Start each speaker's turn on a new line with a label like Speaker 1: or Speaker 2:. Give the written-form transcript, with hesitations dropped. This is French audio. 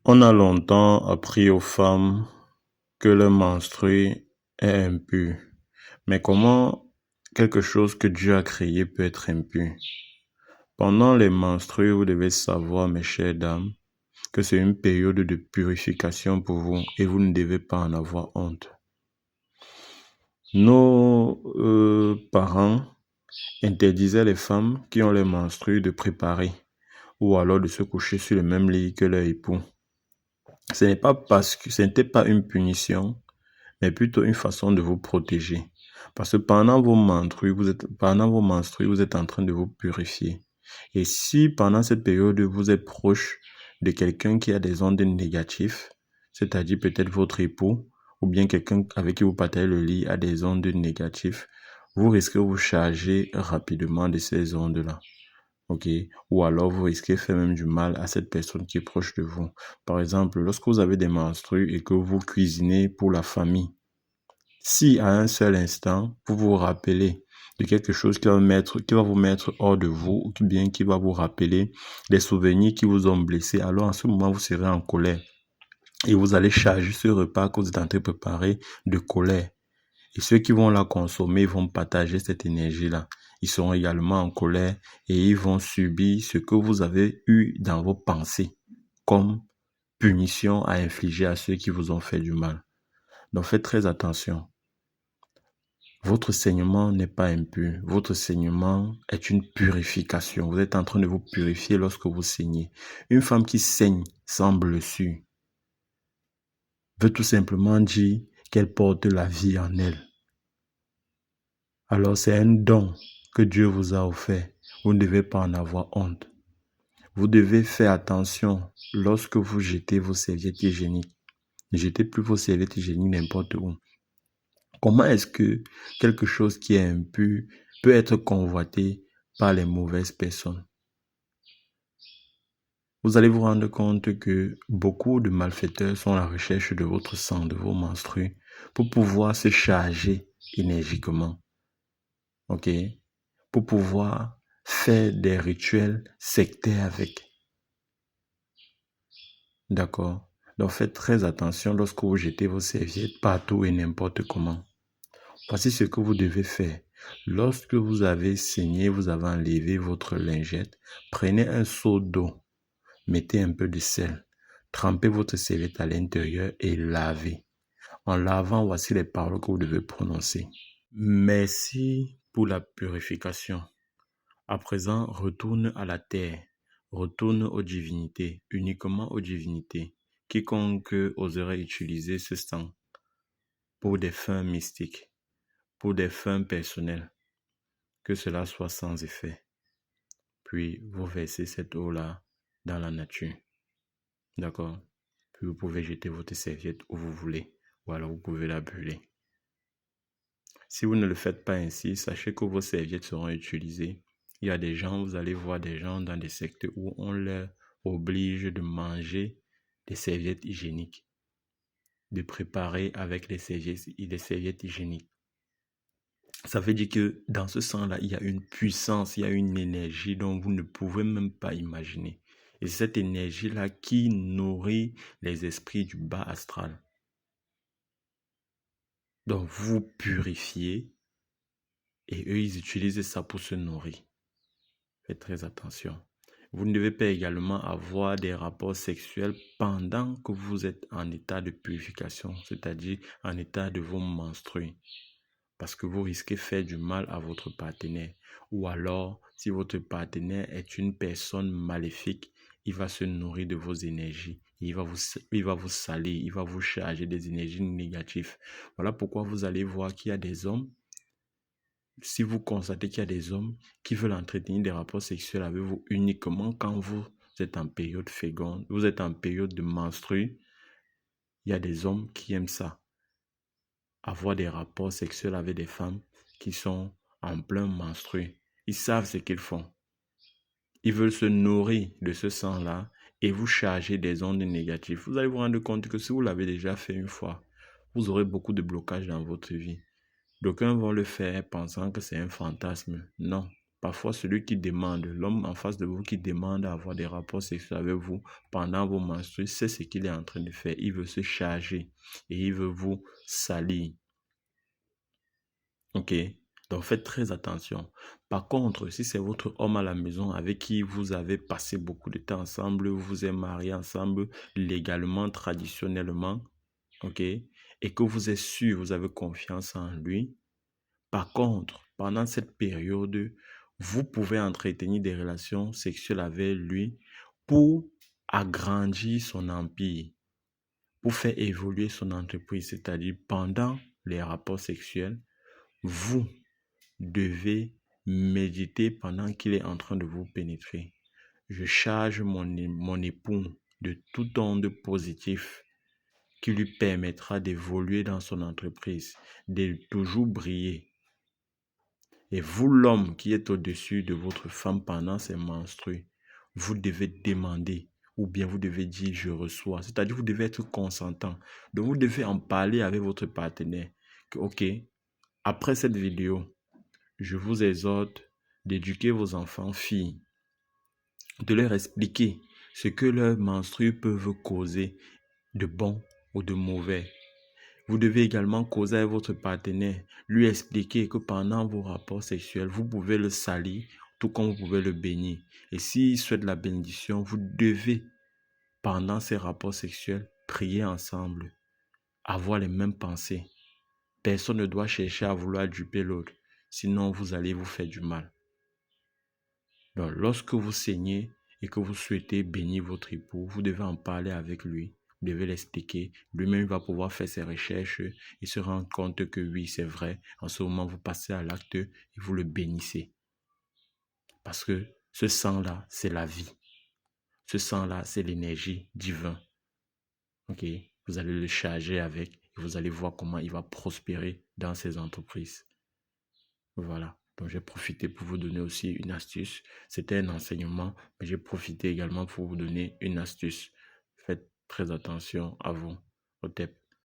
Speaker 1: On a longtemps appris aux femmes que le menstru est impur. Mais comment quelque chose que Dieu a créé peut être impur? Pendant les menstrues, vous devez savoir, mes chères dames, que c'est une période de purification pour vous et vous ne devez pas en avoir honte. Nos parents interdisaient les femmes qui ont les menstrues de préparer ou alors de se coucher sur le même lit que leur époux. Ce n'était pas une punition, mais plutôt une façon de vous protéger. Parce que pendant vos menstrues, vous êtes en train de vous purifier. Et si pendant cette période, vous êtes proche de quelqu'un qui a des ondes négatives, c'est-à-dire peut-être votre époux, ou bien quelqu'un avec qui vous partagez le lit a des ondes négatives, vous risquez de vous charger rapidement de ces ondes-là. Ok, ou alors vous risquez de faire même du mal à cette personne qui est proche de vous. Par exemple, lorsque vous avez des menstrues et que vous cuisinez pour la famille, si à un seul instant, vous vous rappelez de quelque chose qui va vous mettre hors de vous, ou bien qui va vous rappeler des souvenirs qui vous ont blessé, alors en ce moment, vous serez en colère. Et vous allez charger ce repas que vous êtes en train de préparer de colère. Et ceux qui vont la consommer vont partager cette énergie-là. Ils seront également en colère et ils vont subir ce que vous avez eu dans vos pensées comme punition à infliger à ceux qui vous ont fait du mal. Donc faites très attention. Votre saignement n'est pas impur. Votre saignement est une purification. Vous êtes en train de vous purifier lorsque vous saignez. Une femme qui saigne sans blessure veut tout simplement dire qu'elle porte la vie en elle. Alors c'est un don que Dieu vous a offert. Vous ne devez pas en avoir honte. Vous devez faire attention lorsque vous jetez vos serviettes hygiéniques. Ne jetez plus vos serviettes hygiéniques n'importe où. Comment est-ce que quelque chose qui est impur peut être convoité par les mauvaises personnes? Vous allez vous rendre compte que beaucoup de malfaiteurs sont à la recherche de votre sang, de vos menstrues, pour pouvoir se charger énergiquement. Ok? Pour pouvoir faire des rituels sectaires avec. D'accord? Donc faites très attention lorsque vous jetez vos serviettes partout et n'importe comment. Voici ce que vous devez faire. Lorsque vous avez saigné, vous avez enlevé votre lingette, prenez un seau d'eau, mettez un peu de sel, trempez votre serviette à l'intérieur et lavez. En lavant, voici les paroles que vous devez prononcer. Merci pour la purification. À présent, retourne à la terre, retourne aux divinités, uniquement aux divinités. Quiconque oserait utiliser ce sang pour des fins mystiques, pour des fins personnelles, que cela soit sans effet. Puis vous versez cette eau-là dans la nature. D'accord? Puis vous pouvez jeter votre serviette où vous voulez, ou alors vous pouvez la brûler. Si vous ne le faites pas ainsi, sachez que vos serviettes seront utilisées. Il y a des gens, vous allez voir des gens dans des sectes où on leur oblige de manger des serviettes hygiéniques, de préparer avec des serviettes hygiéniques. Ça veut dire que dans ce sang-là, il y a une puissance, il y a une énergie dont vous ne pouvez même pas imaginer. Et c'est cette énergie-là qui nourrit les esprits du bas astral. Donc vous purifiez et eux, ils utilisent ça pour se nourrir. Faites très attention. Vous ne devez pas également avoir des rapports sexuels pendant que vous êtes en état de purification, c'est-à-dire en état de vous menstruer. Parce que vous risquez de faire du mal à votre partenaire. Ou alors, si votre partenaire est une personne maléfique, il va se nourrir de vos énergies. Il va vous salir, il va vous charger des énergies négatives. Voilà pourquoi vous allez voir qu'il y a des hommes, si vous constatez qu'il y a des hommes qui veulent entretenir des rapports sexuels avec vous uniquement quand vous êtes en période féconde, vous êtes en période de menstrue, il y a des hommes qui aiment ça. Avoir des rapports sexuels avec des femmes qui sont en plein menstru. Ils savent ce qu'ils font. Ils veulent se nourrir de ce sang-là et vous charger des ondes négatives. Vous allez vous rendre compte que si vous l'avez déjà fait une fois, vous aurez beaucoup de blocages dans votre vie. D'aucuns vont le faire pensant que c'est un fantasme. Non, Parfois, celui qui demande, l'homme en face de vous qui demande à avoir des rapports sexuels avec vous pendant vos menstrues, c'est ce qu'il est en train de faire. Il veut se charger et il veut vous salir. Ok? Donc faites très attention. Par contre, si c'est votre homme à la maison avec qui vous avez passé beaucoup de temps ensemble, vous vous êtes mariés ensemble légalement, traditionnellement, ok? Et que vous êtes sûr, vous avez confiance en lui. Par contre, pendant cette période, vous pouvez entretenir des relations sexuelles avec lui pour agrandir son empire, pour faire évoluer son entreprise. C'est-à-dire, pendant les rapports sexuels, vous devez méditer pendant qu'il est en train de vous pénétrer. Je charge mon époux de tout onde positif qui lui permettra d'évoluer dans son entreprise, de toujours briller. Et vous, l'homme qui est au-dessus de votre femme pendant ses menstrues, vous devez demander ou bien vous devez dire je reçois. C'est-à-dire vous devez être consentant. Donc vous devez en parler avec votre partenaire. Que, ok, après cette vidéo, je vous exhorte d'éduquer vos enfants filles, de leur expliquer ce que leurs menstrues peuvent causer de bon ou de mauvais. Vous devez également causer avec votre partenaire, lui expliquer que pendant vos rapports sexuels, vous pouvez le salir, tout comme vous pouvez le bénir. Et s'il souhaite la bénédiction, vous devez, pendant ces rapports sexuels, prier ensemble, avoir les mêmes pensées. Personne ne doit chercher à vouloir duper l'autre, sinon vous allez vous faire du mal. Donc, lorsque vous saignez et que vous souhaitez bénir votre époux, vous devez en parler avec lui. Vous devez l'expliquer. Lui-même va pouvoir faire ses recherches et se rendre compte que oui, c'est vrai. En ce moment, vous passez à l'acte et vous le bénissez. Parce que ce sang-là, c'est la vie. Ce sang-là, c'est l'énergie divine. Ok? Vous allez le charger avec et vous allez voir comment il va prospérer dans ses entreprises. Voilà. Donc, j'ai profité pour vous donner aussi une astuce. C'était un enseignement, mais j'ai profité également pour vous donner une astuce. Faites très attention à vous, au TEP.